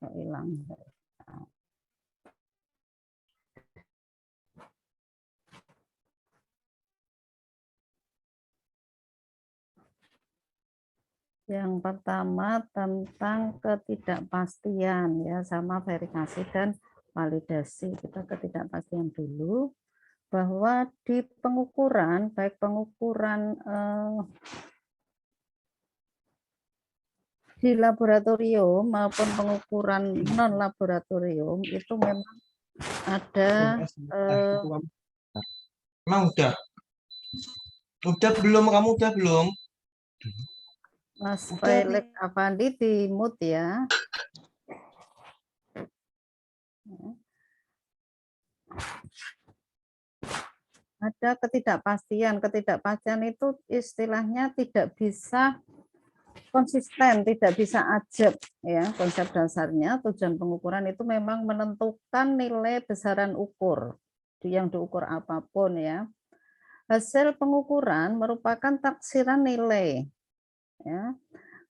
Kok hilang. Yang pertama tentang ketidakpastian ya, sama verifikasi dan validasi. Kita ketidakpastian dulu bahwa di pengukuran, baik pengukuran di laboratorium maupun pengukuran non laboratorium itu memang ada Emang udah belum, kamu udah belum? Mas Felix Avandi di mute ya. Ada ketidakpastian. Ketidakpastian itu istilahnya tidak bisa konsisten, tidak bisa ajak ya. Konsep dasarnya tujuan pengukuran itu memang menentukan nilai besaran ukur yang diukur apapun ya. Hasil pengukuran merupakan taksiran nilai ya.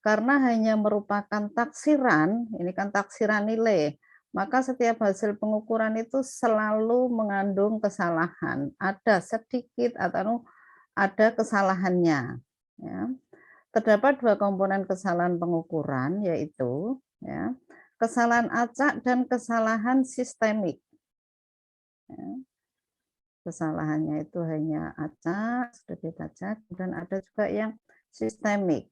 Karena hanya merupakan taksiran, ini kan taksiran nilai, maka setiap hasil pengukuran itu selalu mengandung kesalahan. Ada sedikit atau ada kesalahannya. Ya. Terdapat dua komponen kesalahan pengukuran, yaitu ya, kesalahan acak dan kesalahan sistemik. Ya. Kesalahannya itu hanya acak, sedikit acak, dan ada juga yang sistemik.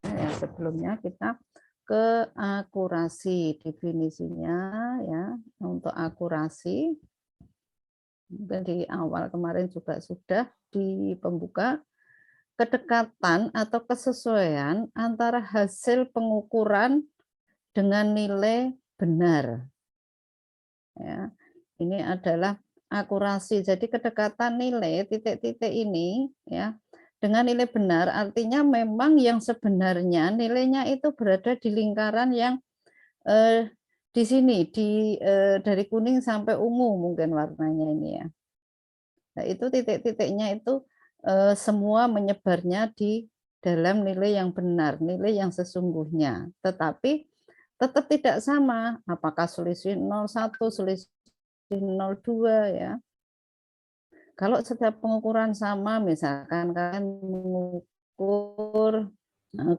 Ya, sebelumnya kita ke akurasi, definisinya ya, untuk akurasi dan di awal kemarin juga sudah di pembuka, kedekatan atau kesesuaian antara hasil pengukuran dengan nilai benar ya. Ini adalah akurasi, jadi kedekatan nilai titik-titik ini ya dengan nilai benar, artinya memang yang sebenarnya nilainya itu berada di lingkaran yang di sini, dari kuning sampai ungu mungkin warnanya ini ya. Nah, itu titik-titiknya itu semua menyebarnya di dalam nilai yang benar, nilai yang sesungguhnya. Tetapi tetap tidak sama, apakah selisih 0,1, selisih 0,2 ya. Kalau setiap pengukuran sama, misalkan kalian mengukur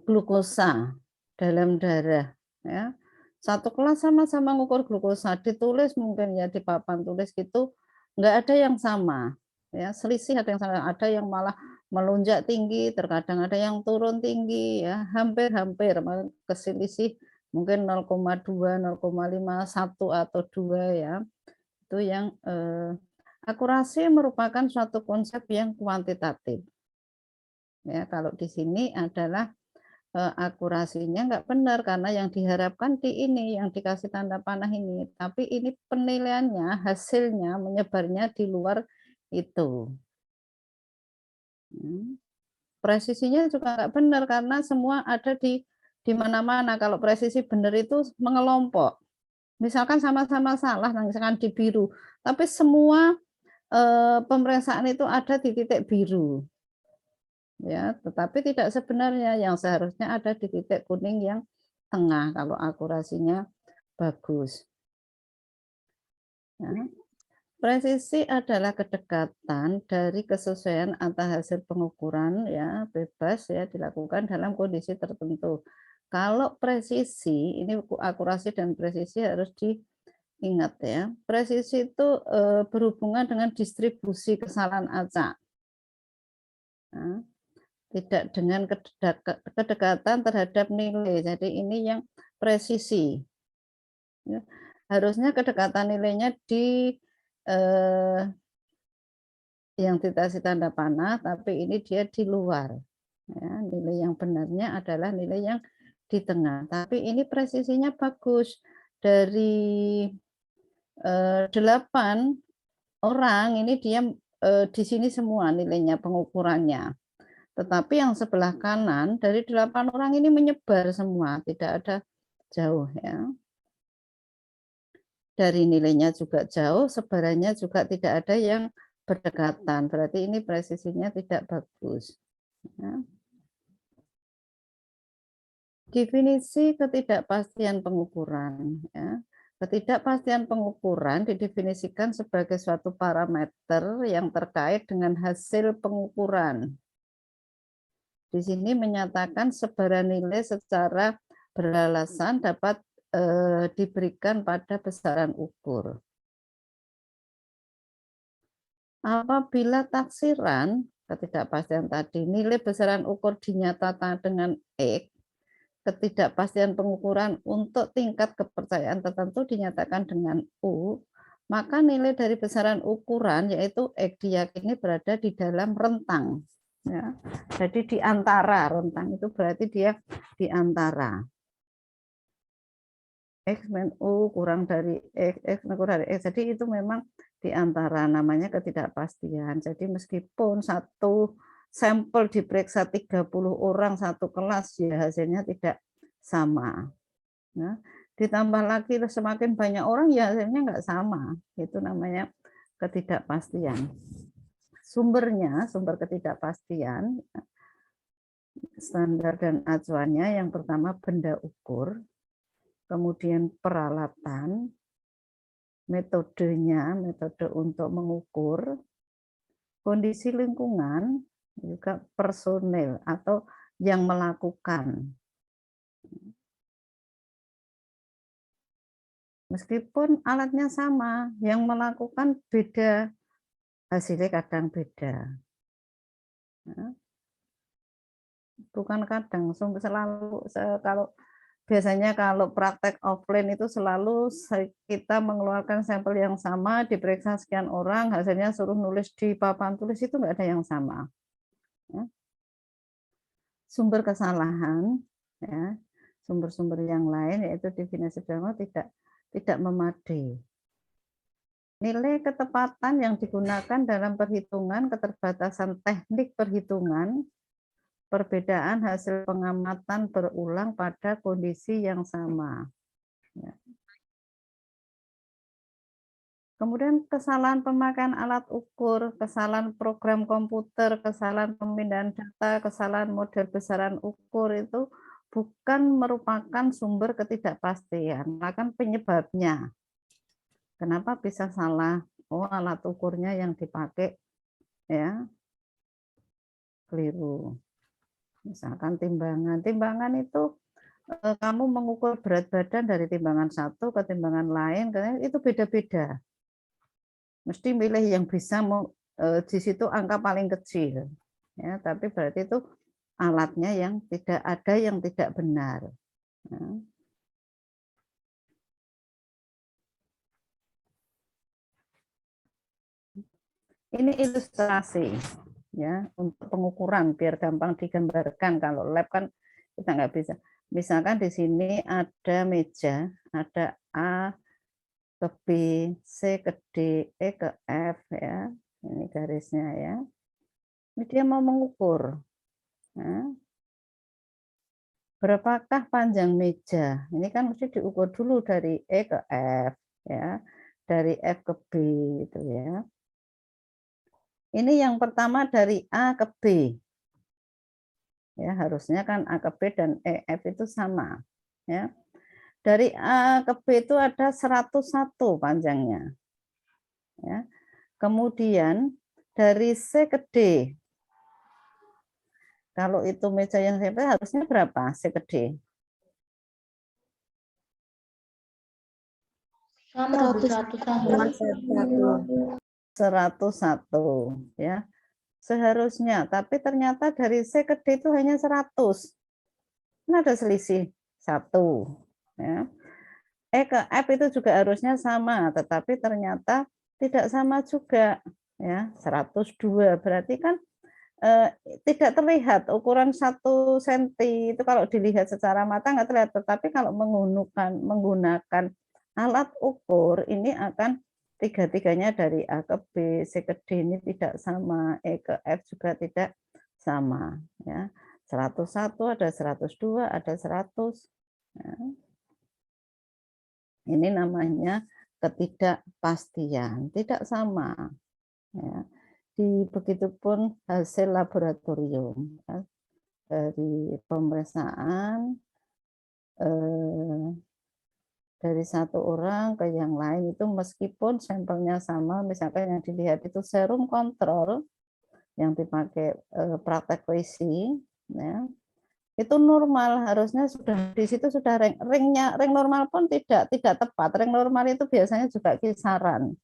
glukosa dalam darah, ya, satu kelas sama-sama mengukur glukosa, ditulis mungkin ya di papan tulis gitu, nggak ada yang sama, ya, selisih ada yang sama, ada yang malah melonjak tinggi, terkadang ada yang turun tinggi, ya, hampir-hampir keselisih mungkin 0,2, 0,5, 1 atau 2 ya, itu yang akurasi merupakan suatu konsep yang kuantitatif. Ya, kalau di sini adalah akurasinya nggak benar karena yang diharapkan di ini, yang dikasih tanda panah ini, tapi ini penilaiannya, hasilnya menyebarnya di luar itu. Presisinya juga nggak benar karena semua ada di mana-mana. Kalau presisi benar itu mengelompok. Misalkan sama-sama salah, misalkan di biru, tapi semua pemeriksaan itu ada di titik biru. Ya, tetapi tidak sebenarnya, yang seharusnya ada di titik kuning yang tengah kalau akurasinya bagus. Ya. Presisi adalah kedekatan dari kesesuaian antara hasil pengukuran ya bebas ya dilakukan dalam kondisi tertentu. Kalau presisi ini akurasi dan presisi harus diingat ya. Presisi itu berhubungan dengan distribusi kesalahan acak. Nah, tidak dengan kedekatan terhadap nilai. Jadi ini yang presisi. Ya. Harusnya kedekatan nilainya di yang dikasih tanda panah, tapi ini dia di luar. Ya, nilai yang benarnya adalah nilai yang di tengah. Tapi ini presisinya bagus. Dari 8 orang ini dia di sini semua nilainya pengukurannya. Tetapi yang sebelah kanan dari 8 orang ini menyebar semua, tidak ada jauh ya. Dari nilainya juga jauh, sebarannya juga tidak ada yang berdekatan. Berarti ini presisinya tidak bagus. Ya. Definisi ketidakpastian pengukuran. Ya. Ketidakpastian pengukuran didefinisikan sebagai suatu parameter yang terkait dengan hasil pengukuran. Di sini menyatakan sebaran nilai secara beralasan dapat diberikan pada besaran ukur. Apabila taksiran ketidakpastian tadi nilai besaran ukur dinyatakan dengan X, ketidakpastian pengukuran untuk tingkat kepercayaan tertentu dinyatakan dengan U, maka nilai dari besaran ukuran yaitu X diyakini berada di dalam rentang. Ya. Jadi di antara, rentang itu berarti dia di antara. X min U kurang dari X, X kurang dari X. Jadi itu memang di antara, namanya ketidakpastian. Jadi meskipun satu sampel diperiksa 30 orang satu kelas, ya hasilnya tidak sama. Nah, ditambah lagi semakin banyak orang, ya hasilnya nggak sama. Itu namanya ketidakpastian. Sumbernya, sumber ketidakpastian, standar dan acuannya yang pertama benda ukur, kemudian peralatan, metodenya, metode untuk mengukur, kondisi lingkungan, juga personil atau yang melakukan. Meskipun alatnya sama, yang melakukan beda, hasilnya kadang beda. Bukan kadang, selalu kalau biasanya kalau praktek offline itu selalu kita mengeluarkan sampel yang sama, diperiksa sekian orang, hasilnya suruh nulis di papan tulis, itu nggak ada yang sama. Sumber kesalahan, ya, sumber-sumber yang lain yaitu definisi tidak memadai. Nilai ketepatan yang digunakan dalam perhitungan, keterbatasan teknik perhitungan, perbedaan hasil pengamatan berulang pada kondisi yang sama. Ya. Kemudian kesalahan pemakaian alat ukur, kesalahan program komputer, kesalahan pemindahan data, kesalahan model besaran ukur itu bukan merupakan sumber ketidakpastian, bahkan penyebabnya. Kenapa bisa salah? Oh, alat ukurnya yang dipakai ya keliru. Misalkan timbangan. Timbangan itu kamu mengukur berat badan dari timbangan satu ke timbangan lain, itu beda-beda. Mesti milih yang bisa di situ angka paling kecil. Ya, tapi berarti itu alatnya yang tidak ada yang tidak benar. Ya. Ini ilustrasi ya untuk pengukuran biar gampang digambarkan. Kalau lab kan kita nggak bisa. Misalkan di sini ada meja, ada A ke B, C ke D, E ke F ya. Ini garisnya ya. Ini dia mau mengukur. Nah, berapakah panjang meja? Ini kan mesti diukur dulu dari E ke F ya. Dari F ke B itu ya. Ini yang pertama dari A ke B. Ya, harusnya kan A ke B dan EF itu sama. Ya. Dari A ke B itu ada 101 panjangnya. Ya. Kemudian dari C ke D. Kalau itu meja yang sampai harusnya berapa C ke D? Sama 101 ya. Seharusnya, tapi ternyata dari C ke D itu hanya 100. Ini ada selisih 1 ya. E ke F itu juga harusnya sama, tetapi ternyata tidak sama juga ya, 102. Berarti kan tidak terlihat ukuran 1 cm itu kalau dilihat secara mata nggak terlihat, tetapi kalau menggunakan alat ukur ini akan tiga-tiganya dari A ke B, C ke D ini tidak sama, E ke F juga tidak sama ya. 101 ada 102 ada 100 ya. Ini namanya ketidakpastian, tidak sama ya. Begitupun hasil laboratorium ya. Dari pemeriksaan dari satu orang ke yang lain itu meskipun sampelnya sama, misalkan yang dilihat itu serum kontrol yang dipakai praktek WC, ya, itu normal, harusnya sudah di situ sudah ring normal pun tidak tepat. Ring normal itu biasanya juga kisaran.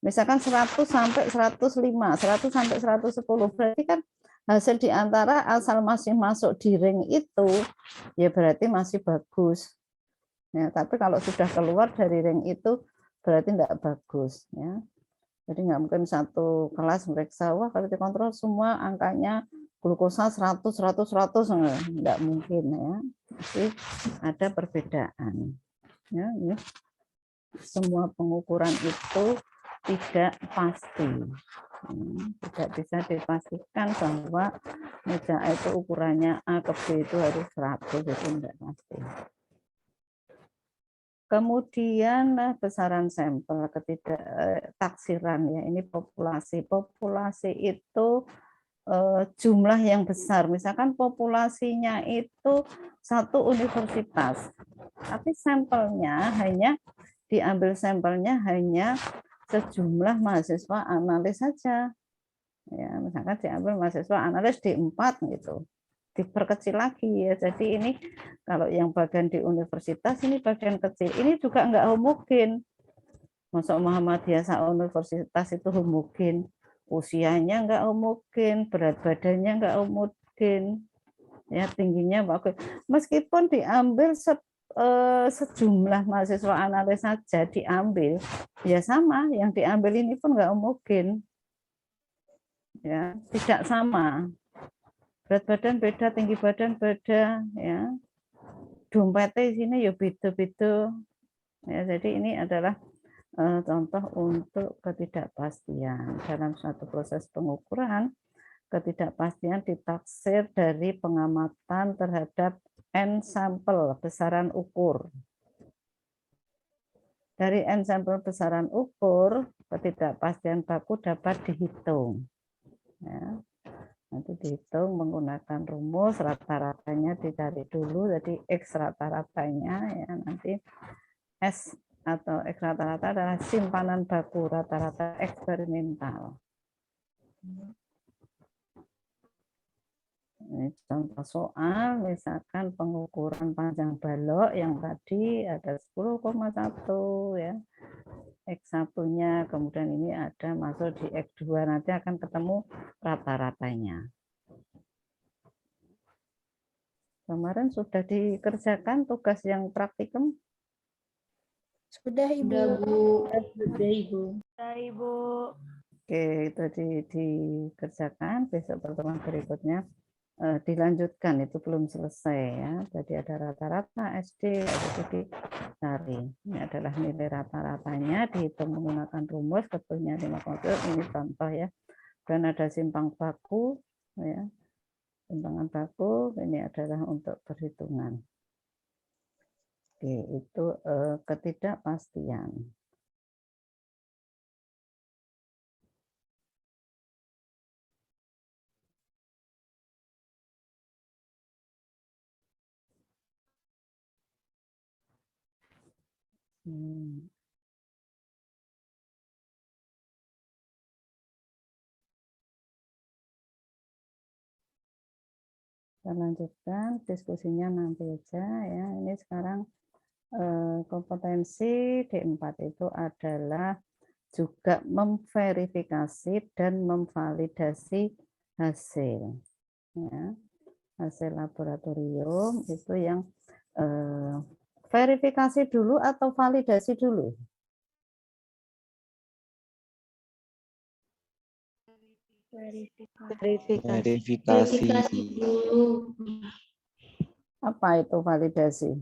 Misalkan 100 sampai 105, 100 sampai 110. Berarti kan hasil di antara asal masih masuk di ring itu ya berarti masih bagus. Ya, tapi kalau sudah keluar dari ring itu berarti tidak bagus, ya. Jadi nggak mungkin satu kelas meriksa, wah kalau dikontrol semua angkanya glukosa 100, 100, 100, nggak mungkin, ya. Jadi ada perbedaan. Ya, ini semua pengukuran itu tidak pasti. Tidak bisa dipastikan bahwa meja itu ukurannya A ke B itu harus 100, itu tidak pasti. Kemudian besaran sampel, taksiran, ya, ini populasi. Populasi itu jumlah yang besar. Misalkan populasinya itu satu universitas, tapi sampelnya diambil sampelnya hanya sejumlah mahasiswa analis saja. Ya, misalkan diambil mahasiswa analis di 4 gitu. Diperkecil lagi, ya. Jadi ini kalau yang bagian di universitas ini bagian kecil. Ini juga enggak homogen. Masuk Muhammadiyah universitas itu homogen. Usianya enggak homogen, berat badannya enggak homogen. Ya, tingginya bagus. Meskipun diambil sejumlah mahasiswa analis saja diambil, ya sama, yang diambil ini pun enggak homogen. Ya, tidak sama. Berat badan beda, tinggi badan beda, ya. Dompetnya di sini ya beda-beda. Ya, jadi ini adalah contoh untuk ketidakpastian dalam suatu proses pengukuran. Ketidakpastian ditaksir dari pengamatan terhadap N sampel besaran ukur. Dari N sampel besaran ukur, ketidakpastian baku dapat dihitung. Ya. Nanti dihitung menggunakan rumus, rata-ratanya dicari dulu, jadi X rata-ratanya, ya, nanti S atau X rata-rata adalah simpanan baku rata-rata eksperimental. Ini contoh soal, misalkan pengukuran panjang balok yang tadi ada 10,1, ya. X1-nya, kemudian ini ada masuk di X2, nanti akan ketemu rata-ratanya. Kemarin sudah dikerjakan tugas yang praktikum? Sudah, Ibu. Sudah, Ibu. Sudah, Ibu. Oke, itu dikerjakan, besok pertemuan berikutnya dilanjutkan, itu belum selesai, ya. Jadi ada rata-rata SD, itu dicari. Ini adalah nilai rata-ratanya, dihitung menggunakan rumus, betulnya 5,7, ini contoh, ya. Dan ada simpang baku, ya. Simpangan baku, ini adalah untuk perhitungan. Oke, itu ketidakpastian. Kita lanjutkan diskusinya nanti aja, ya. Ini sekarang kompetensi D4 itu adalah juga memverifikasi dan memvalidasi hasil, ya. Hasil laboratorium itu yang verifikasi dulu atau validasi dulu? Verifikasi. Apa itu validasi?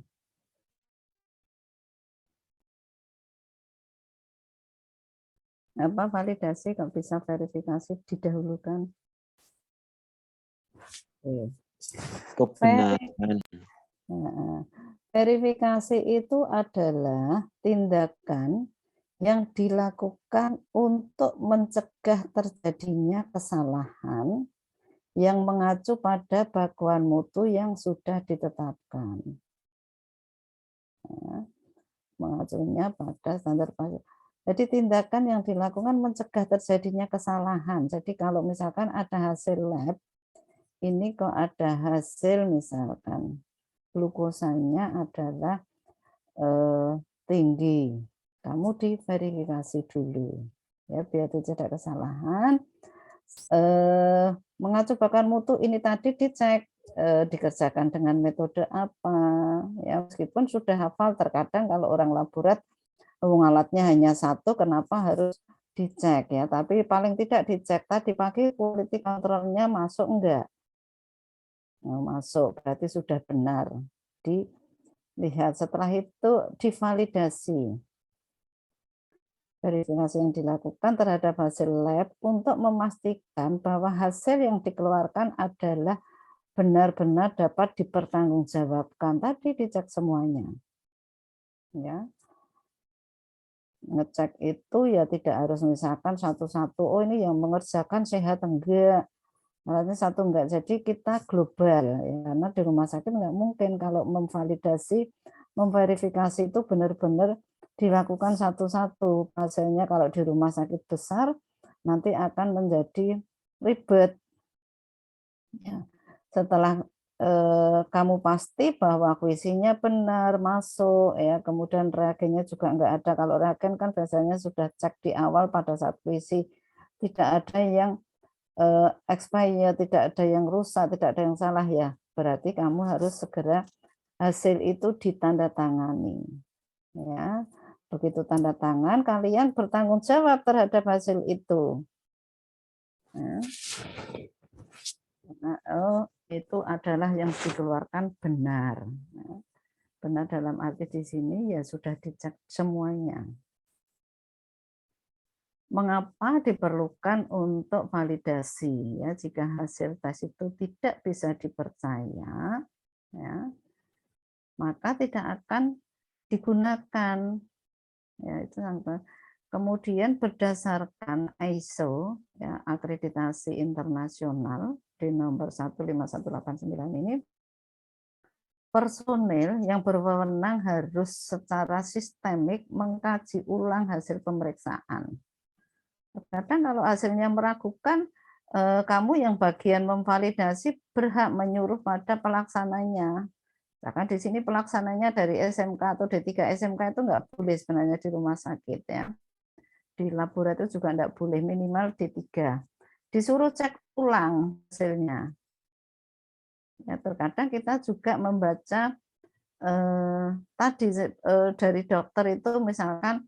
Apa validasi kalau bisa verifikasi didahulukan? Kebenaran. Verifikasi itu adalah tindakan yang dilakukan untuk mencegah terjadinya kesalahan yang mengacu pada bakuan mutu yang sudah ditetapkan. Ya, mengacunya pada standar pasien. Jadi tindakan yang dilakukan mencegah terjadinya kesalahan. Jadi kalau misalkan ada hasil lab, ini kok ada hasil misalkan glukosanya adalah tinggi, kamu diverifikasi dulu ya biar tidak kesalahan. Mengacu bahkan mutu ini tadi dicek dikerjakan dengan metode apa ya, meskipun sudah hafal. Terkadang kalau orang laborat alatnya hanya satu, kenapa harus dicek ya, tapi paling tidak dicek tadi pagi quality controlnya masuk enggak. Masuk berarti sudah benar, dilihat. Setelah itu divalidasi. Verifikasi yang dilakukan terhadap hasil lab untuk memastikan bahwa hasil yang dikeluarkan adalah benar-benar dapat dipertanggungjawabkan. Tadi dicek semuanya. Ya. Ngecek itu ya tidak harus misalkan satu-satu, oh ini yang mengerjakan sehat enggak. Alatnya satu enggak, jadi kita global ya, karena di rumah sakit enggak mungkin kalau memverifikasi itu benar-benar dilakukan satu-satu. Hasilnya kalau di rumah sakit besar nanti akan menjadi ribet. Ya. Setelah kamu pasti bahwa kuisinya benar masuk ya, kemudian reagennya juga enggak ada. Kalau reagen kan biasanya sudah cek di awal pada saat kuisi, tidak ada yang expire, tidak ada yang rusak, tidak ada yang salah ya, berarti kamu harus segera hasil itu ditandatangani ya. Begitu tanda tangan, kalian bertanggung jawab terhadap hasil itu ya. Nah, itu adalah yang dikeluarkan benar ya. Benar dalam arti di sini ya sudah dicek semuanya. Mengapa diperlukan untuk validasi ya, jika hasil tes itu tidak bisa dipercaya ya, maka tidak akan digunakan ya, itu. Kemudian berdasarkan ISO ya, akreditasi internasional di nomor 15189 ini, personil yang berwenang harus secara sistemik mengkaji ulang hasil pemeriksaan. Terkadang kalau hasilnya meragukan, kamu yang bagian memvalidasi berhak menyuruh pada pelaksananya. Bahkan di sini pelaksananya dari SMK atau D3 SMK itu nggak boleh sebenarnya di rumah sakit ya. Di laboratorium juga nggak boleh, minimal D3. Disuruh cek ulang hasilnya. Ya, terkadang kita juga membaca tadi dari dokter itu misalkan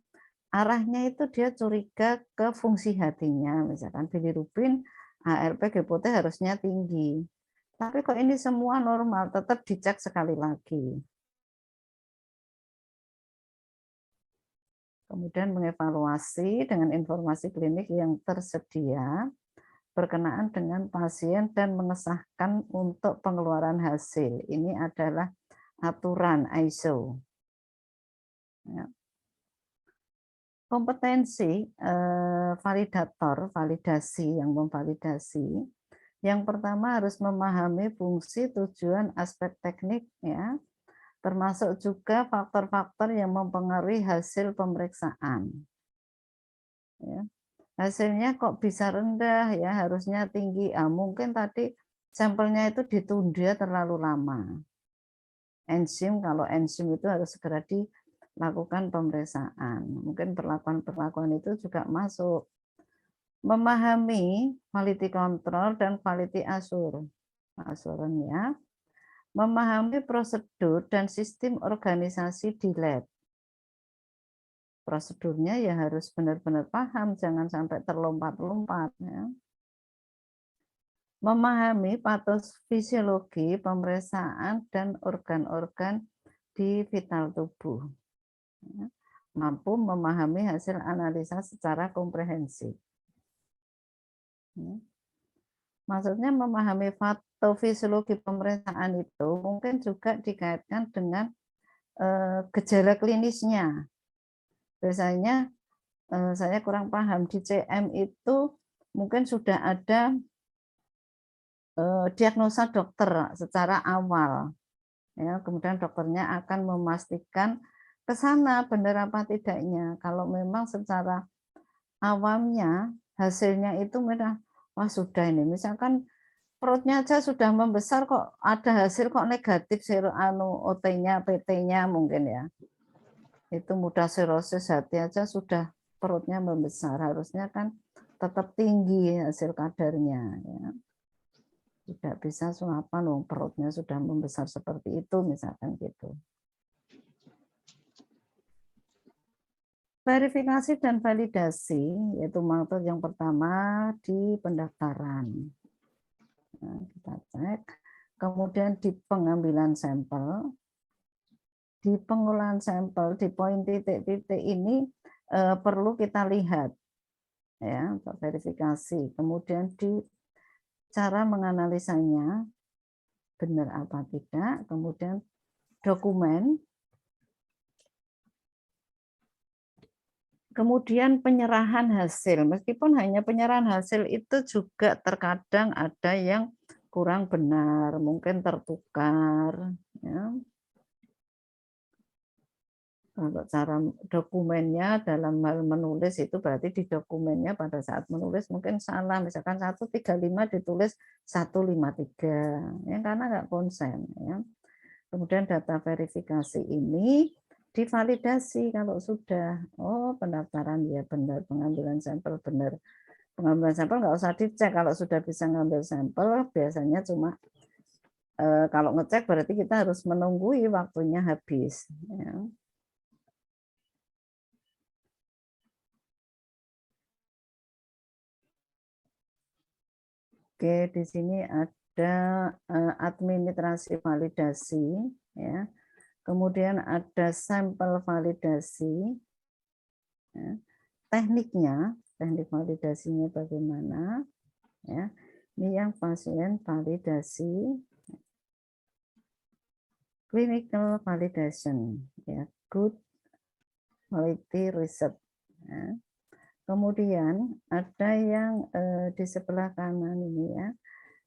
arahnya itu dia curiga ke fungsi hatinya, misalkan bilirubin, ARP, GPOT harusnya tinggi. Tapi kok ini semua normal, tetap dicek sekali lagi. Kemudian mengevaluasi dengan informasi klinik yang tersedia berkenaan dengan pasien dan mengesahkan untuk pengeluaran hasil. Ini adalah aturan ISO. Ya. Kompetensi validator, validasi yang memvalidasi, yang pertama harus memahami fungsi, tujuan, aspek teknik ya, termasuk juga faktor-faktor yang mempengaruhi hasil pemeriksaan. Ya. Hasilnya kok bisa rendah ya, harusnya tinggi. Mungkin tadi sampelnya itu ditunda terlalu lama. Enzim, kalau enzim itu harus segera dilakukan pemeriksaan. Mungkin perlakuan-perlakuan itu juga masuk. Memahami quality control dan quality assurance ya. Memahami prosedur dan sistem organisasi di lab. Prosedurnya ya harus benar-benar paham, jangan sampai terlompat-lompat ya. Memahami patofisiologi, pemeriksaan dan organ-organ di vital tubuh. Mampu memahami hasil analisa secara komprehensif. Maksudnya memahami patofisiologi pemeriksaan itu mungkin juga dikaitkan dengan gejala klinisnya. Biasanya saya kurang paham, di CM itu mungkin sudah ada diagnosa dokter secara awal. Ya, kemudian dokternya akan memastikan ke sana benar apa tidaknya. Kalau memang secara awamnya hasilnya itu memang wah sudah ini, misalkan perutnya aja sudah membesar kok ada hasil kok negatif OT-nya, PT-nya mungkin ya. Itu mudah sirosis hati aja sudah perutnya membesar, harusnya kan tetap tinggi hasil kadarnya ya. Tidak bisa suapan wong perutnya sudah membesar seperti itu misalkan gitu. Verifikasi dan validasi yaitu metode yang pertama di pendaftaran. Nah, kita cek. Kemudian di pengambilan sampel, di pengolahan sampel, di poin titik-titik ini perlu kita lihat ya untuk verifikasi. Kemudian di cara menganalisanya benar apa tidak, kemudian dokumen, kemudian penyerahan hasil. Meskipun hanya penyerahan hasil itu juga terkadang ada yang kurang benar, mungkin tertukar. Ya. Kalau cara dokumennya dalam hal menulis itu berarti di dokumennya pada saat menulis mungkin salah, misalkan 135 ditulis 153, ya karena nggak konsen. Ya. Kemudian data verifikasi ini divalidasi kalau sudah, oh pendaftaran ya benar, pengambilan sampel benar. Pengambilan sampel nggak usah dicek, kalau sudah bisa ngambil sampel biasanya cuma kalau ngecek berarti kita harus menunggui waktunya habis. Ya. Oke, di sini ada administrasi validasi, ya. Kemudian ada sampel validasi, ya. Tekniknya, teknik validasinya bagaimana, ya. Ini yang pasien validasi, clinical validation, ya, good quality research. Ya. Kemudian ada yang di sebelah kanan ini ya.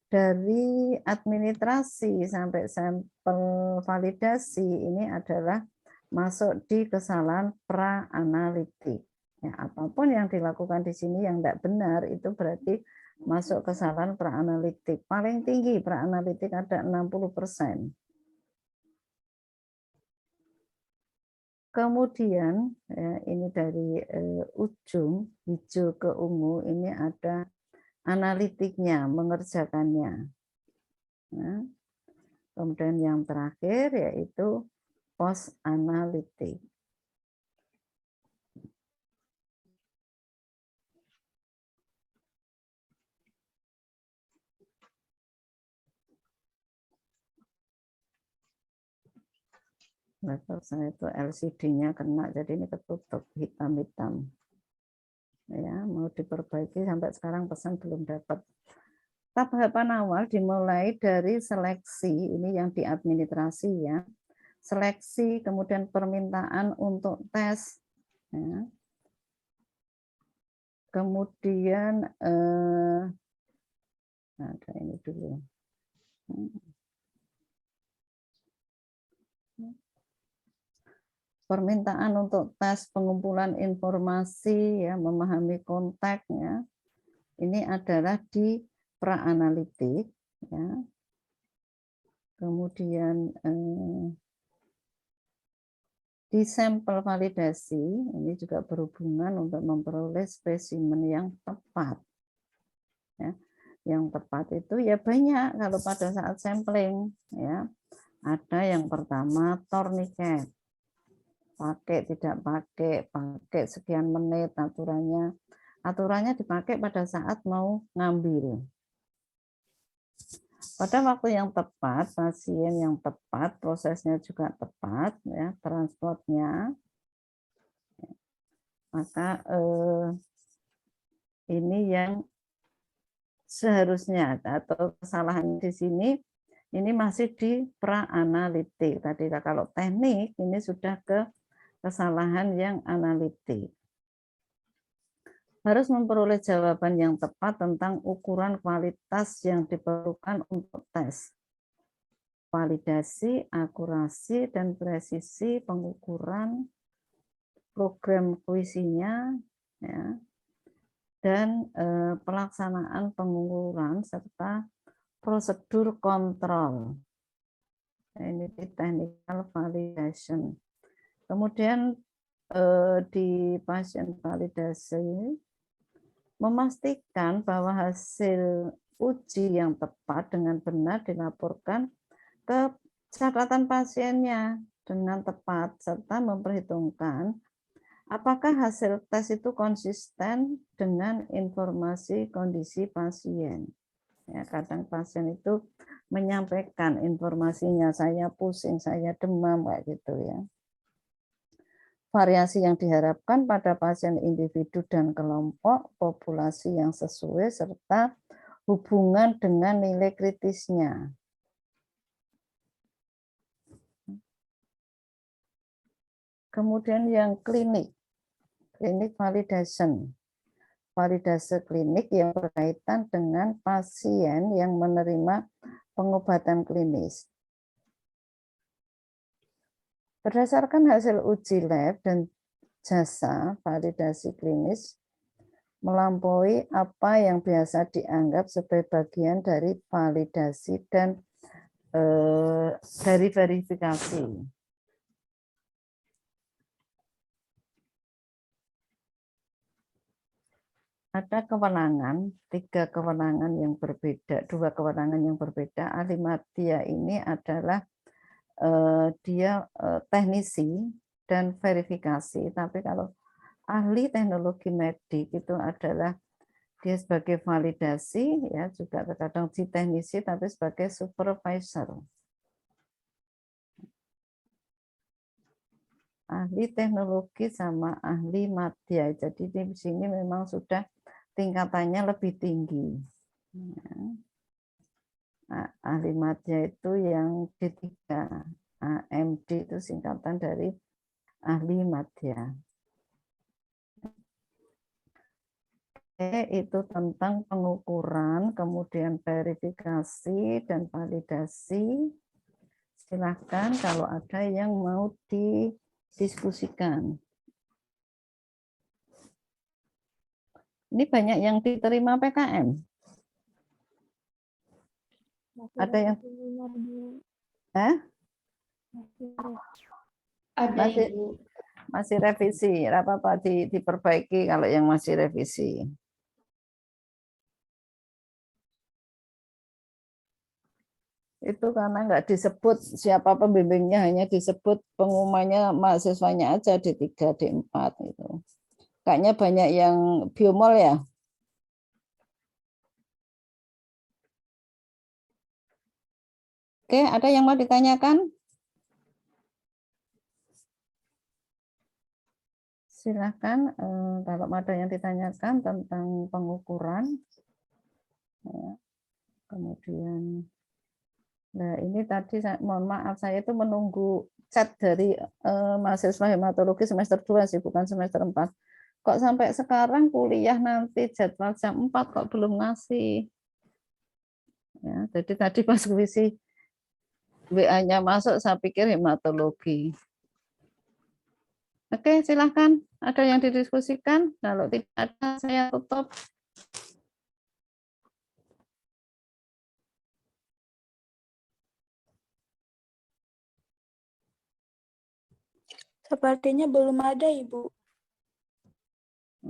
Dari administrasi sampai sampel validasi ini adalah masuk di kesalahan pra-analitik. Ya, apapun yang dilakukan di sini yang tidak benar itu berarti masuk kesalahan pra-analitik. Paling tinggi pra-analitik ada 60%. Kemudian ya, ini dari ujung hijau ke ungu ini ada analitiknya, mengerjakannya. Nah, kemudian yang terakhir yaitu post analitik. Laptop saya itu LCD-nya kena, jadi ini ketutup hitam-hitam. Ya, mau diperbaiki sampai sekarang pesan belum dapat. Tahapan awal dimulai dari seleksi, ini yang di administrasi ya. Seleksi, kemudian permintaan untuk tes. Ya. Kemudian ada ini dulu. Permintaan untuk tes pengumpulan informasi ya, memahami konteksnya. Ini adalah di pra-analitik ya. Kemudian di sampel validasi ini juga berhubungan untuk memperoleh spesimen yang tepat. Ya. Yang tepat itu ya banyak kalau pada saat sampling ya. Ada yang pertama tourniquet. Pakai tidak pakai sekian menit aturannya. Aturannya dipakai pada saat mau ngambil. Pada waktu yang tepat, pasien yang tepat, prosesnya juga tepat, ya, transportnya. Maka ini yang seharusnya atau kesalahan di sini ini masih di pra-analitik. Tadi kalau teknik ini sudah ke kesalahan yang analitik. Harus memperoleh jawaban yang tepat tentang ukuran kualitas yang diperlukan untuk tes. validasi, akurasi, dan presisi pengukuran program kuisinya, ya, dan pelaksanaan pengukuran serta prosedur kontrol. Ini technical validation. Kemudian di pasien validasi memastikan bahwa hasil uji yang tepat dengan benar dilaporkan ke catatan pasiennya dengan tepat serta memperhitungkan apakah hasil tes itu konsisten dengan informasi kondisi pasien. Ya, kadang pasien itu menyampaikan informasinya, saya pusing, saya demam, kayak gitu ya. Variasi yang diharapkan pada pasien individu dan kelompok, populasi yang sesuai, serta hubungan dengan nilai kritisnya. Kemudian yang klinik validation. Validasi klinik yang berkaitan dengan pasien yang menerima pengobatan klinis. Berdasarkan hasil uji lab dan jasa validasi klinis melampaui apa yang biasa dianggap sebagai bagian dari validasi dan dari verifikasi. Ada kewenangan, 3 kewenangan yang berbeda, 2 kewenangan yang berbeda. Ahli media ini adalah dia teknisi dan verifikasi, tapi kalau ahli teknologi medik itu adalah dia sebagai validasi, ya juga terkadang si teknisi, tapi sebagai supervisor. Ahli teknologi sama ahli media, jadi di sini memang sudah tingkatannya lebih tinggi. Ahli media itu yang D3, AMD itu singkatan dari ahli media. Itu tentang pengukuran, kemudian verifikasi dan validasi. Silahkan kalau ada yang mau didiskusikan. Ini banyak yang diterima PKM. Ada yang Ada Ibu. masih revisi, apa-apa diperbaiki kalau yang masih revisi. Itu karena nggak disebut siapa pembimbingnya, hanya disebut pengumumannya mahasiswanya aja D3, D4 itu. Kayaknya banyak yang biomol ya. Oke, ada yang mau ditanyakan? Silakan kalau ada yang ditanyakan tentang pengukuran. Ya. Kemudian, nah ini tadi mohon maaf saya itu menunggu chat dari mahasiswa hematologi semester 2 sih, bukan semester 4. Kok sampai sekarang kuliah nanti jadwal jam 4 kok belum ngasih. Ya, jadi tadi pas kuisi WA-nya masuk, saya pikir hematologi. Oke, silahkan. Ada yang didiskusikan? Kalau tidak ada, saya tutup. Sepertinya belum ada, Ibu.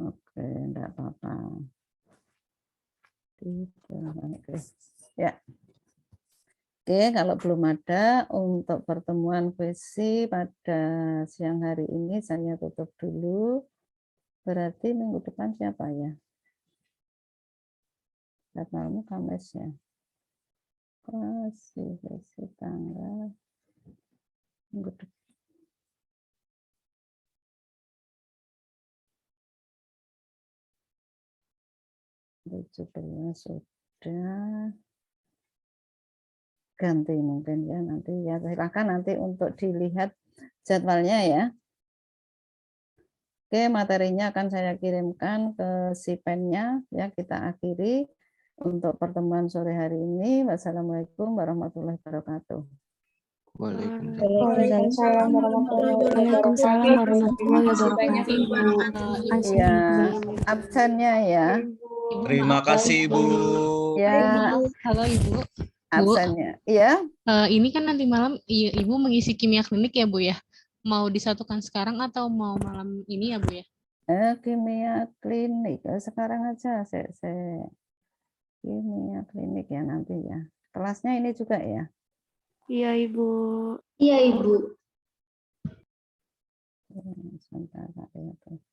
Oke, enggak apa-apa. Oke. Ya. Oke, kalau belum ada untuk pertemuan kuisi pada siang hari ini saya tutup dulu. Berarti minggu depan siapa ya? Jadwalmu Kamis ya. Kuisi tanggal minggu depan. 17 sudah ganti mungkin ya, nanti ya silakan nanti untuk dilihat jadwalnya ya. Oke, materinya akan saya kirimkan ke Sipen-nya ya. Kita akhiri untuk pertemuan sore hari ini. Wassalamualaikum warahmatullahi wabarakatuh. Waalaikumsalam. Waalaikumsalam warahmatullahi wabarakatuh. Ya, absennya ya. Terima kasih, Ibu. Ya, Halo Ibu. absennya. Ya, Ini kan nanti malam Ibu mengisi kimia klinik ya Bu ya? Mau disatukan sekarang atau mau malam ini ya Bu ya? kimia klinik. Sekarang aja kimia klinik ya nanti ya. Kelasnya ini juga ya. Iya, Ibu. Iya, Ibu. Sebentar, Pak, ya, tuh.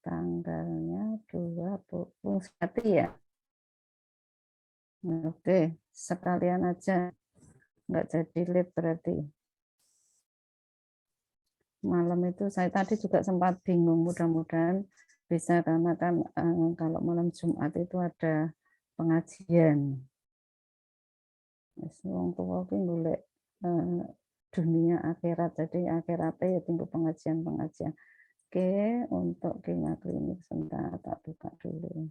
Tanggalnya 20 ya. Oke, sekalian aja. Nggak jadi late berarti. Malam itu saya tadi juga sempat bingung, mudah-mudahan bisa karena kan kalau malam Jumat itu ada pengajian. Wong tua ki golek dunia akhirat, jadi akhiratnya ya tunggu pengajian-pengajian. Oke, untuk kimia klinik sebentar tak buka dulu.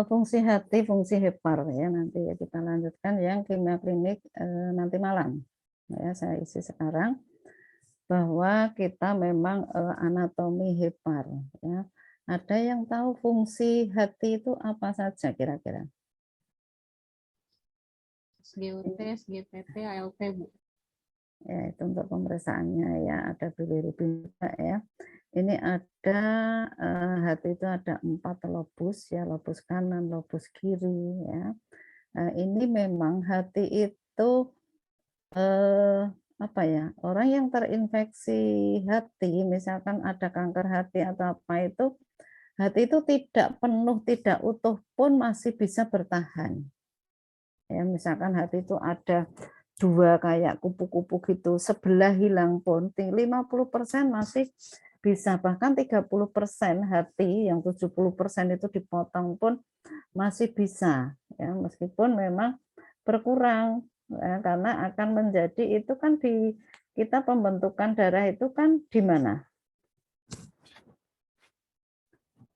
Fungsi hati, fungsi hepar ya nanti ya kita lanjutkan yang kimia klinik nanti malam. Ya, saya isi sekarang bahwa kita memang anatomi hepar ya. Ada yang tahu fungsi hati itu apa saja kira-kira? SGOT, SGPT, ALT Bu. Ya, itu untuk pemeriksaannya ya, ada bilirubin juga ya. Ini ada hati itu ada 4 lobus ya, lobus kanan, lobus kiri ya. Ini memang hati itu apa ya, orang yang terinfeksi hati, misalkan ada kanker hati atau apa itu, hati itu tidak penuh, tidak utuh pun masih bisa bertahan. Ya, misalkan hati itu ada 2 kayak kupu-kupu gitu, sebelah hilang pun 50% masih bisa, bahkan 30% hati yang 70% itu dipotong pun masih bisa ya, meskipun memang berkurang ya, karena akan menjadi itu kan di kita pembentukan darah itu kan di mana?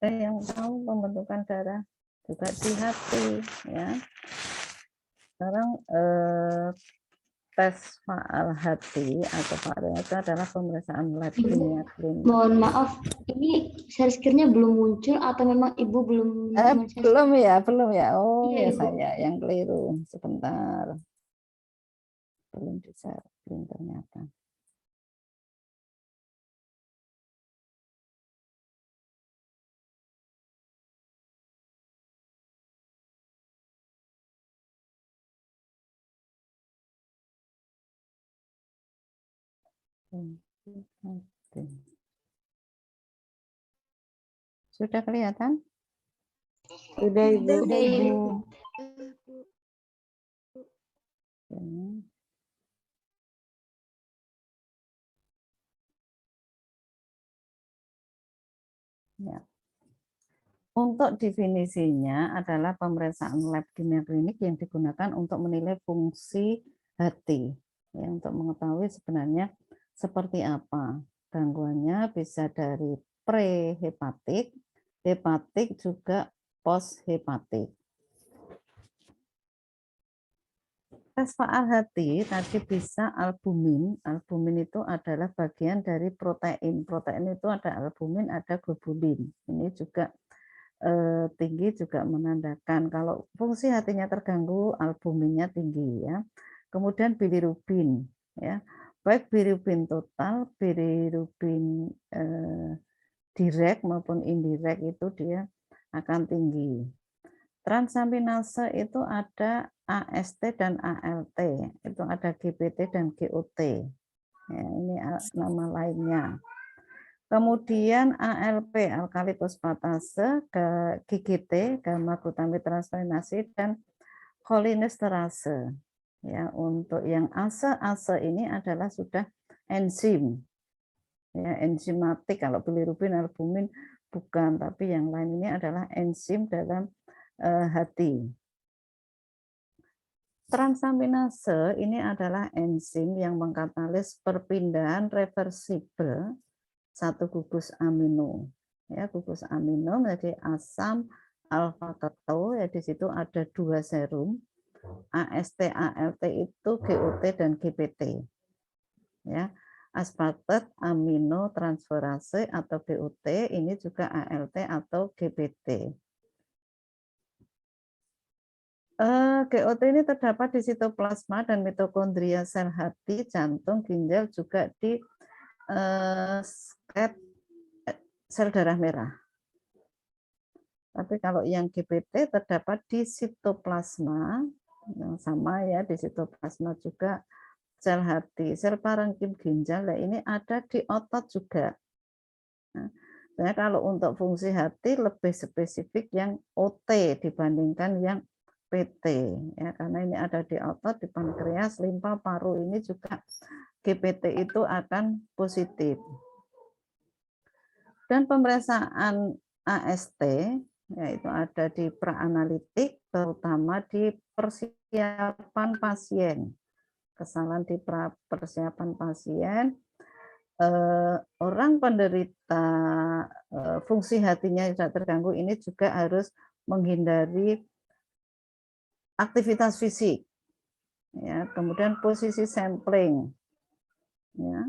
Yang tahu pembentukan darah juga di hati ya. Sekarang tes faal hati atau faal itu adalah pemeriksaan lab kimia klinik. Mohon maaf, ini share screen-nya belum muncul atau memang Ibu belum Belum ya. Oh Iya, ya, Ibu. saya yang keliru. Sebentar. Belum bisa ternyata. Sudah kelihatan? Sudah, Ibu. Udah, Ibu. Ya. Untuk definisinya adalah pemeriksaan lab kimia klinik yang digunakan untuk menilai fungsi hati, ya, untuk mengetahui sebenarnya seperti apa gangguannya, bisa dari prehepatik, hepatik juga poshepatik. Tes faal hati tadi bisa albumin. Albumin itu adalah bagian dari protein. Protein itu ada albumin, ada globulin. Ini juga tinggi juga menandakan kalau fungsi hatinya terganggu, albuminnya tinggi ya. Kemudian bilirubin ya. Baik bilirubin total, bilirubin direct maupun indirect itu dia akan tinggi. Transaminase itu ada AST dan ALT, itu ada GPT dan GOT. Ya, ini nama lainnya. Kemudian ALP, alkali fosfatase, GGT, gamma glutamate transferase, dan cholinesterase. Ya, untuk yang ase ini adalah sudah enzim. Ya, enzimatik, kalau bilirubin, albumin, bukan, tapi yang lain ini adalah enzim dalam hati. Transaminase ini adalah enzim yang mengkatalis perpindahan reversibel satu gugus amino. Ya, gugus amino menjadi asam alfa keto, ya di situ ada 2 serum. AST, ALT itu GOT dan GPT. Ya, aspartate aminotransferase atau GOT, ini juga ALT atau GPT. GOT ini terdapat di sitoplasma dan mitokondria sel hati, jantung, ginjal, juga di sel darah merah. Tapi kalau yang GPT terdapat di sitoplasma, yang sama ya, di sitoplasma juga sel hati, sel parenkim ginjal, nah ini ada di otot juga. Nah, kalau untuk fungsi hati lebih spesifik yang OT dibandingkan yang PT, ya, karena ini ada di otot, di pankreas, limpa, paru, ini juga GPT itu akan positif. Dan pemeriksaan AST, yaitu ada di praanalitik, terutama di persiapan pasien. Kesalahan di persiapan pasien, orang penderita fungsi hatinya tidak terganggu ini juga harus menghindari aktivitas fisik, ya, kemudian posisi sampling, ya,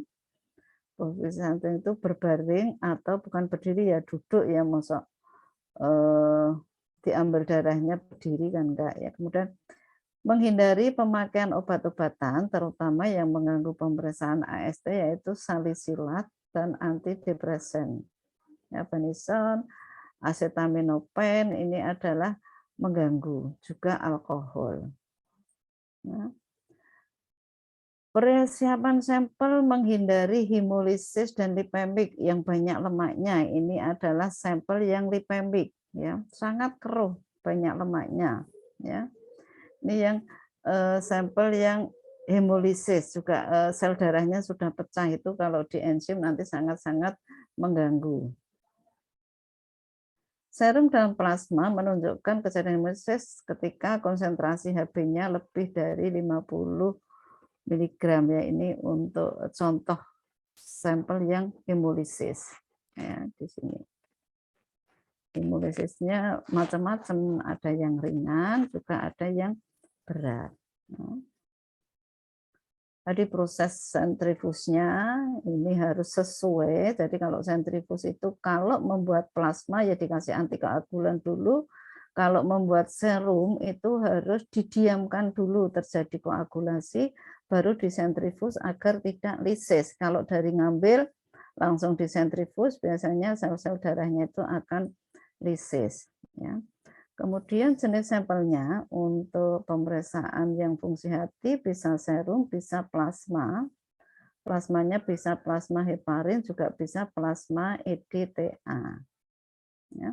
posisi sampling itu berbaring atau bukan berdiri, ya duduk, ya masuk diambil darahnya berdiri kan enggak, ya. Kemudian menghindari pemakaian obat-obatan terutama yang mengganggu pemeriksaan AST, yaitu salisilat dan antidepresan, ya, benison, acetaminophen, ini adalah mengganggu, juga alkohol. Ya. Persiapan sampel menghindari hemolisis dan lipemik yang banyak lemaknya. Ini adalah sampel yang lipemik, ya, sangat keruh, banyak lemaknya. Ya. Ini yang sampel yang hemolisis, juga sel darahnya sudah pecah, itu kalau di enzim nanti sangat-sangat mengganggu. Serum dalam plasma menunjukkan kejadian hemolisis ketika konsentrasi Hb-nya lebih dari 50 mg, ya, ini untuk contoh sampel yang hemolisis, ya, di sini. Hemolisisnya macam-macam, ada yang ringan, juga ada yang berat. Tadi proses sentrifusnya ini harus sesuai. Jadi kalau sentrifus itu kalau membuat plasma ya dikasih antikoagulan dulu. Kalau membuat serum itu harus didiamkan dulu terjadi koagulasi, baru disentrifus agar tidak lisis. Kalau dari ngambil langsung disentrifus biasanya sel-sel darahnya itu akan lisis. Ya. Kemudian jenis sampelnya untuk pemeriksaan yang fungsi hati bisa serum, bisa plasma. Plasmanya bisa plasma heparin, juga bisa plasma EDTA. Ya.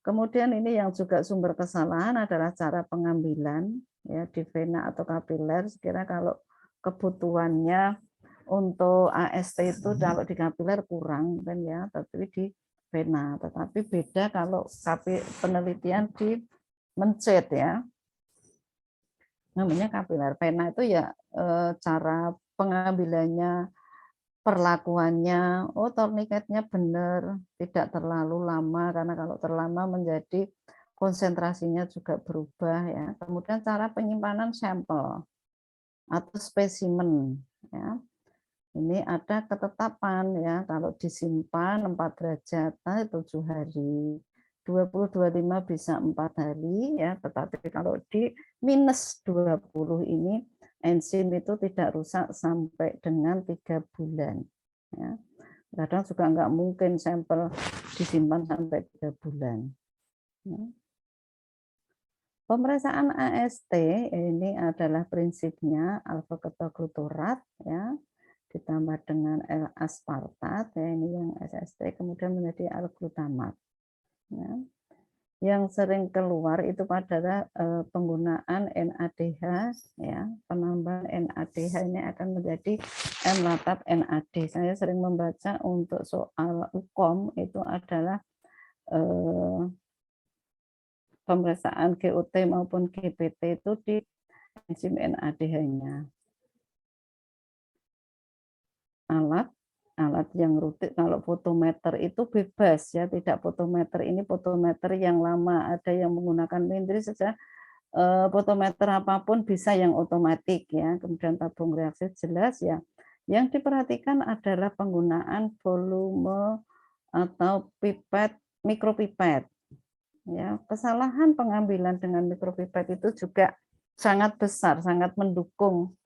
Kemudian ini yang juga sumber kesalahan adalah cara pengambilan, ya, di vena atau kapiler. Sekira kalau kebutuhannya untuk AST itu kalau di kapiler kurang kan, ya, tapi di vena, tetapi beda kalau penelitian di mencet, ya, namanya kapiler. Vena itu ya cara pengambilannya, perlakuannya, oh torniketnya benar, tidak terlalu lama, karena kalau terlama menjadi konsentrasinya juga berubah, ya. Kemudian cara penyimpanan sampel atau spesimen, ya. Ini ada ketetapan, ya, kalau disimpan 4 derajat 7 hari, 20-25 bisa 4 hari, ya, tetapi kalau di minus 20 ini enzim itu tidak rusak sampai dengan 3 bulan. Ya. Kadang juga nggak mungkin sampel disimpan sampai 3 bulan. Ya. Pemeriksaan AST ini adalah prinsipnya alfa-ketogluturat, ya, ditambah dengan L-aspartat, ya, ini yang SST, kemudian menjadi L-glutamat. Ya. Yang sering keluar itu adalah penggunaan NADH, ya, penambahan NADH ini akan menjadi M-latat NAD. Saya sering membaca untuk soal UKOM itu adalah pemeriksaan GOT maupun GPT itu di enzim NADH-nya. Alat yang rutin, kalau fotometer itu bebas ya, tidak fotometer ini fotometer yang lama, ada yang menggunakan Mindry saja. Fotometer apapun bisa yang otomatis ya. Kemudian tabung reaksi jelas ya. Yang diperhatikan adalah penggunaan volume atau pipet, mikropipet. Ya, kesalahan pengambilan dengan mikropipet itu juga sangat besar, sangat mendukung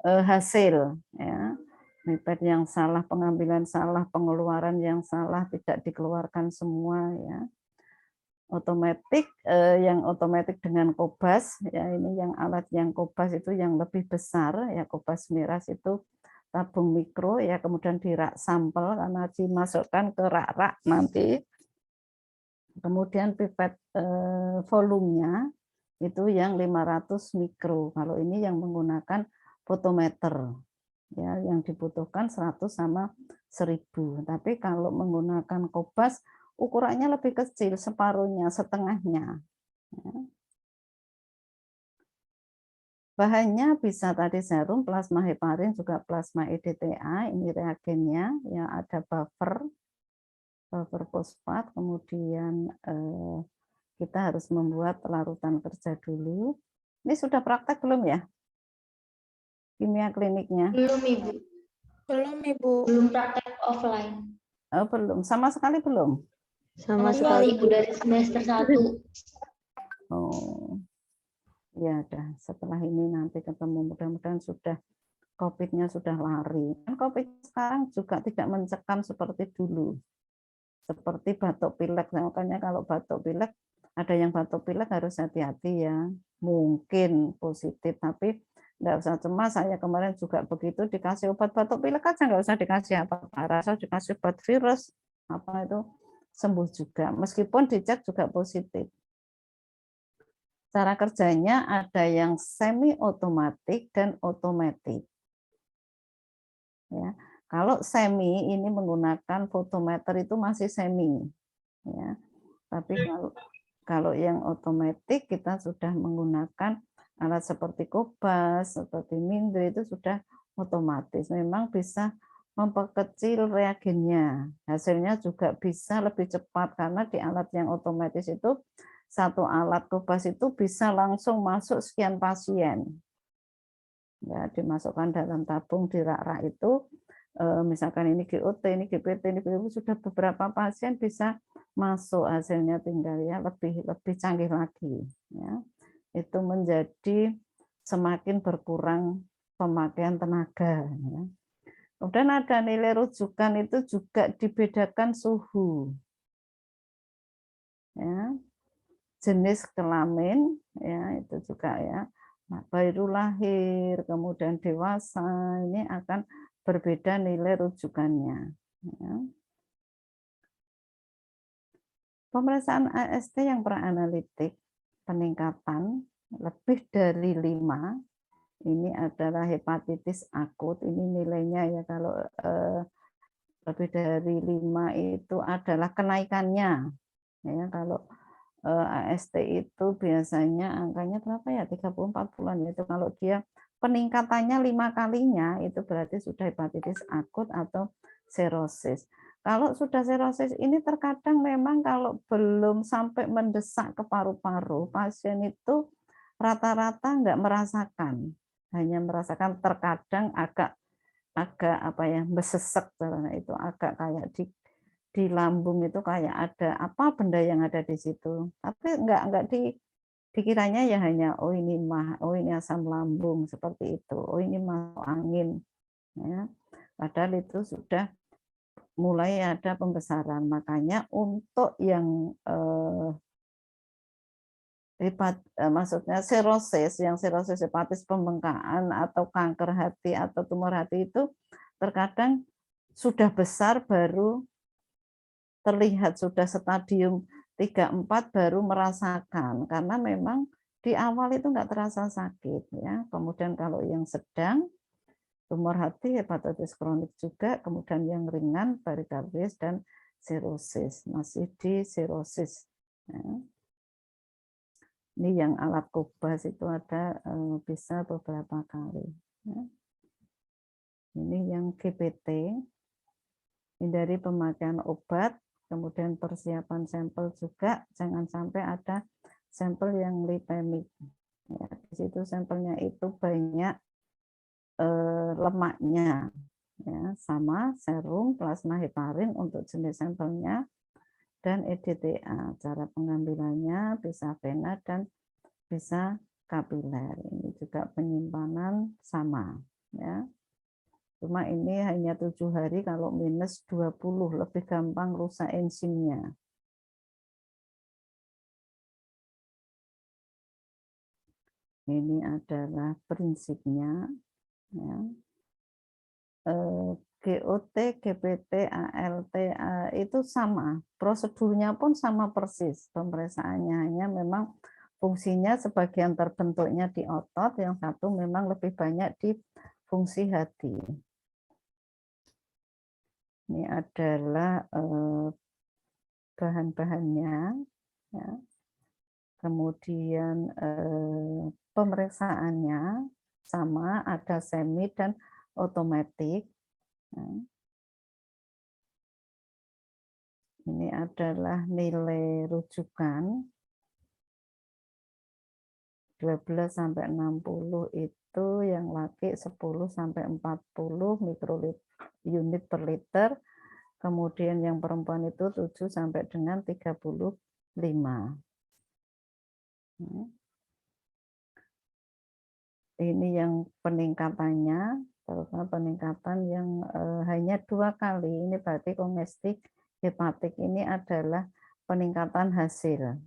hasil ya. Pipet yang salah, pengambilan salah, pengeluaran yang salah, tidak dikeluarkan semua ya. Otomatis yang otomatis dengan kobas ya, ini yang alat yang kobas itu yang lebih besar ya, kobas miras itu tabung mikro ya, kemudian di rak sampel karena dimasukkan ke rak-rak nanti. Kemudian pipet volumenya itu yang 500 mikro. Kalau ini yang menggunakan fotometer ya, yang dibutuhkan 100 sama 1000. Tapi kalau menggunakan kobas ukurannya lebih kecil, separuhnya, setengahnya. Ya. Bahannya bisa tadi serum, plasma heparin, juga plasma EDTA. Ini reagennya, ya ada buffer fosfat. Kemudian kita harus membuat larutan kerja dulu. Ini sudah praktek belum ya? Kimia kliniknya? Belum, Ibu. Belum, Ibu. Belum praktek offline. Oh, belum, sama sekali belum. Sama Sekali, sekali. Ibu, dari semester 1. Oh, ya dah. Setelah ini nanti ketemu, mudah-mudahan sudah COVID-nya sudah lari. Kan COVID sekarang juga tidak mencekam seperti dulu. Seperti batuk pilek, makanya kalau batuk pilek, ada yang batuk pilek harus hati-hati ya. Mungkin positif, tapi nggak usah cemas. Saya kemarin juga begitu, dikasih obat batuk pilek aja nggak usah dikasih apa-apa. Rasa dikasih obat virus, apa itu sembuh juga. Meskipun dicek juga positif. Cara kerjanya ada yang semi otomatis dan otomatis. Ya. Kalau semi ini menggunakan fotometer itu masih semi. Ya. Tapi kalau yang otomatis kita sudah menggunakan alat seperti kobas, seperti Mindry itu sudah otomatis. Memang bisa memperkecil reagennya. Hasilnya juga bisa lebih cepat karena di alat yang otomatis itu satu alat kobas itu bisa langsung masuk sekian pasien. Ya, dimasukkan dalam tabung di rak-rak itu, misalkan ini GOT, ini GPT, ini BU, sudah beberapa pasien bisa masuk, hasilnya tinggal ya lebih canggih lagi. Ya. Itu menjadi semakin berkurang pemakaian tenaga. Ya. Kemudian ada nilai rujukan itu juga dibedakan suhu. Ya. Jenis kelamin, ya itu juga ya. Baru lahir, kemudian dewasa, ini akan berbeda nilai rujukannya. Ya. Pemeriksaan AST yang praanalitik, peningkatan lebih dari 5, ini adalah hepatitis akut, ini nilainya ya kalau lebih dari 5 itu adalah kenaikannya. Ya, kalau AST itu biasanya angkanya berapa ya, 30-40-an itu. Kalau dia peningkatannya 5 kalinya itu berarti sudah hepatitis akut atau serosis. Kalau sudah serosis ini terkadang memang kalau belum sampai mendesak ke paru-paru, pasien itu rata-rata nggak merasakan, hanya merasakan terkadang agak apa ya, besesek, itu agak kayak di lambung itu kayak ada apa benda yang ada di situ, tapi enggak dikiranya ya hanya oh ini asam lambung seperti itu, oh ini masuk angin ya, padahal itu sudah mulai ada pembesaran. Makanya untuk yang maksudnya serosis, yang serosis hepatis pembengkakan atau kanker hati atau tumor hati itu terkadang sudah besar baru terlihat, sudah stadium 3-4 baru merasakan, karena memang di awal itu nggak terasa sakit ya. Kemudian kalau yang sedang tumor hati, hepatitis kronik juga, kemudian yang ringan perikarditis dan sirosis, masih di sirosis. Ya. Ini yang alat Cobas itu ada bisa beberapa kali. Ya. Ini yang GPT, hindari pemakaian obat, kemudian persiapan sampel juga, jangan sampai ada sampel yang lipemik. Ya, di situ sampelnya itu banyak lemaknya, ya, sama serum, plasma heparin untuk jenis sampelnya, dan EDTA. Cara pengambilannya bisa vena dan bisa kapiler. Ini juga penyimpanan sama, ya. Cuma ini hanya 7 hari, kalau minus 20 lebih gampang rusak enzimnya. Ini adalah prinsipnya, ya. GOT, GPT, ALT itu sama, prosedurnya pun sama persis, pemeriksaannya hanya memang fungsinya sebagian terbentuknya di otot, yang satu memang lebih banyak di fungsi hati. Ini adalah bahan-bahannya, ya. Kemudian pemeriksaannya sama, ada semi dan otomatis. Ini adalah nilai rujukan 12 sampai 60 itu yang laki 10 sampai 40 mikrounit per liter. Kemudian yang perempuan itu 7 sampai dengan 35. Ini yang peningkatannya, terutama peningkatan yang hanya 2 kali. Ini berarti komestik hepatik ini adalah peningkatan hasil.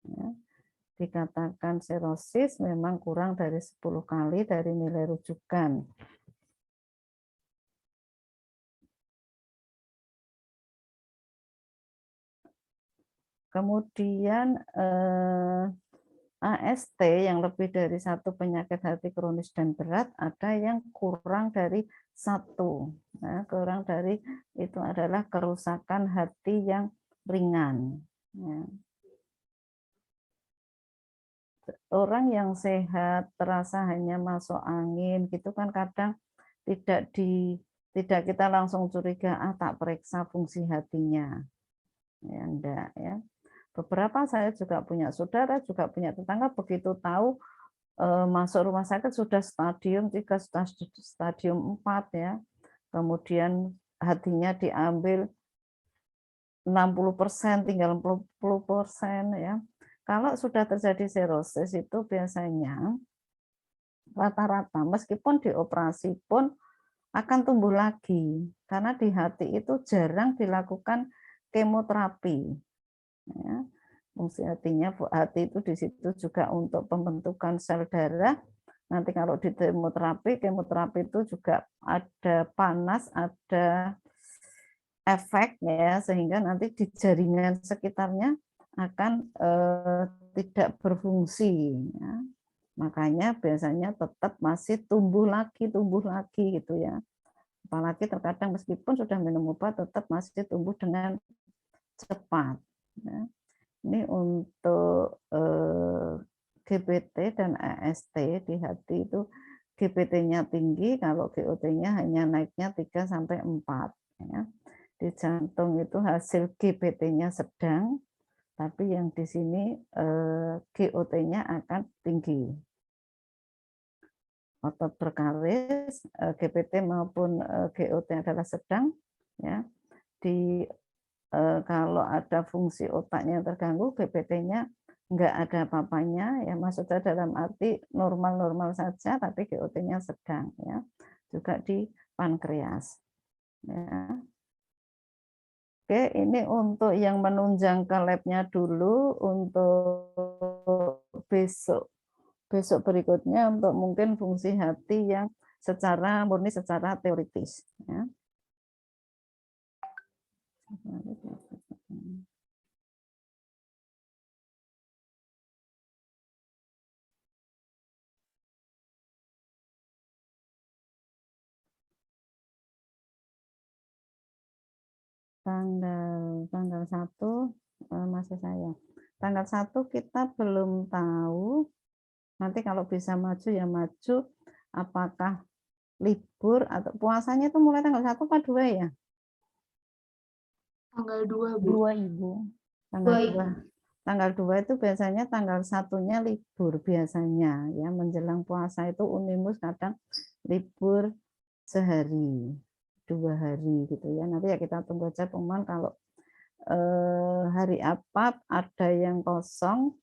Ya. Dikatakan sirosis memang kurang dari 10 kali dari nilai rujukan. Kemudian AST yang lebih dari 1 penyakit hati kronis dan berat, ada yang kurang dari 1. Nah, kurang dari itu adalah kerusakan hati yang ringan. Ya. Orang yang sehat terasa hanya masuk angin gitu kan kadang tidak kita langsung curiga, tak periksa fungsi hatinya. Ya enggak ya. Beberapa saya juga punya saudara, juga punya tetangga, begitu tahu masuk rumah sakit sudah stadium 3, stadium 4 ya. Kemudian hatinya diambil 60%, tinggal 60% ya. Kalau sudah terjadi sirosis itu biasanya rata-rata meskipun dioperasi pun akan tumbuh lagi karena di hati itu jarang dilakukan kemoterapi. Ya, fungsi hati itu di situ juga untuk pembentukan sel darah. Nanti kalau di kemoterapi itu juga ada panas, ada efek ya, sehingga nanti di jaringan sekitarnya akan tidak berfungsi. Ya. Makanya biasanya tetap masih tumbuh lagi gitu ya. Apalagi terkadang meskipun sudah minum obat tetap masih tumbuh dengan cepat. Ya. Ini untuk GPT dan AST di hati itu GPT-nya tinggi, kalau GOT-nya hanya naiknya 3 sampai 4 ya. Di jantung itu hasil GPT-nya sedang, tapi yang di sini GOT-nya akan tinggi. Otot berkaris, GPT maupun GOT adalah sedang ya. Kalau ada fungsi otaknya yang terganggu, GPT-nya enggak ada apa-apanya ya, maksudnya dalam arti normal-normal saja tapi GOT-nya sedang ya. Juga di pankreas. Ya. Oke, ini untuk yang menunjang ke labnya dulu, untuk besok berikutnya untuk mungkin fungsi hati yang murni secara teoritis ya. tanggal 1 masih saya. Tanggal 1 kita belum tahu. Nanti kalau bisa maju ya maju. Apakah libur atau puasanya itu mulai tanggal 1 apa 2 ya? Tanggal 2, Bu. 2 Ibu. Tanggal 2. 2. Tanggal 2 itu biasanya tanggal 1-nya libur biasanya ya, menjelang puasa itu Unimus kadang libur sehari, 2 hari gitu ya. Nanti ya kita tunggu aja pengumuman kalau hari apa ada yang kosong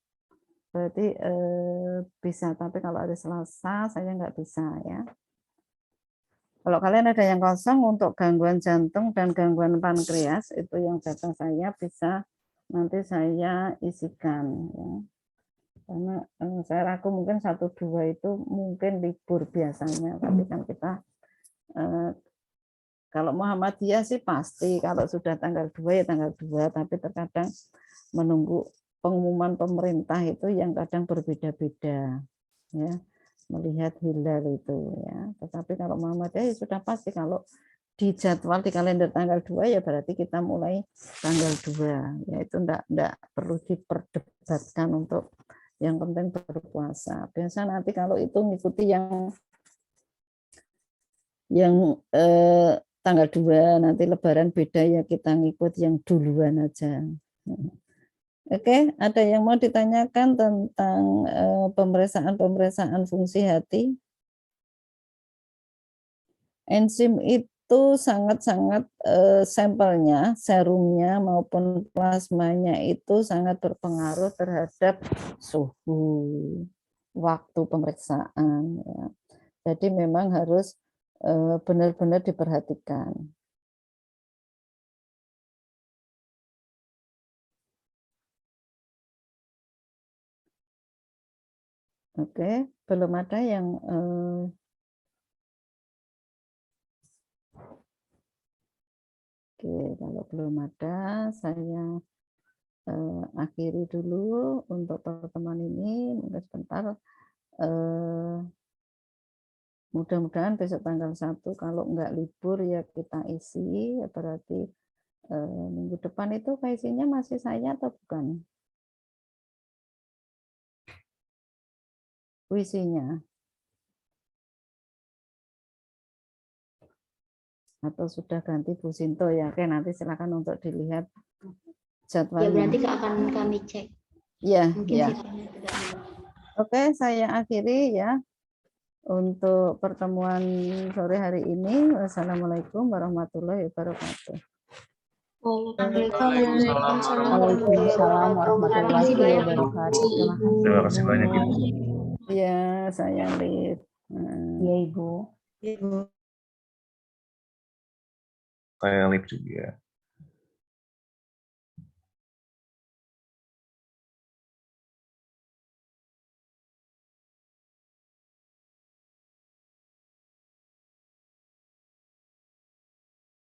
berarti bisa, tapi kalau hari Selasa saya nggak bisa ya. Kalau kalian ada yang kosong untuk gangguan jantung dan gangguan pankreas itu yang datang saya bisa nanti saya isikan ya. Karena saya ragu mungkin 1-2 itu mungkin libur biasanya, tapi kan kita kalau Muhammadiyah sih pasti kalau sudah tanggal 2 ya tanggal 2, tapi terkadang menunggu pengumuman pemerintah itu yang kadang berbeda-beda ya, melihat hilal itu ya. Tetapi kalau Muhammadiyah ya sudah pasti kalau di jadwal di kalender tanggal 2 ya berarti kita mulai tanggal 2 ya, itu enggak perlu diperdebatkan, untuk yang penting berpuasa. Biasa nanti kalau itu ngikuti yang tanggal 2 nanti lebaran beda ya, kita ngikut yang duluan aja. Oke, ada yang mau ditanyakan tentang pemeriksaan fungsi hati? Enzim itu sangat-sangat sampelnya, serumnya maupun plasmanya itu sangat berpengaruh terhadap suhu waktu pemeriksaan. Ya. Jadi memang harus benar-benar diperhatikan. Oke, belum ada yang oke, kalau belum ada, saya akhiri dulu untuk pertemuan ini. Mungkin sebentar. Mudah-mudahan besok tanggal 1, kalau enggak libur ya kita isi, berarti minggu depan itu isinya masih saya atau bukan? Puisinya. Atau sudah ganti Bu Sinto ya. Oke, nanti silakan untuk dilihat Ya jadwalnya. berarti akan kami cek. Ya, Mungkin ya. sifatnya tidak. Oke, saya akhiri ya untuk pertemuan sore hari ini. Wassalamualaikum warahmatullahi wabarakatuh. Waalaikumsalam warahmatullahi wabarakatuh. Terima kasih banyak Ibu. Ya, saya Lid. Ya Ibu. Ibu. Kayak lip juga.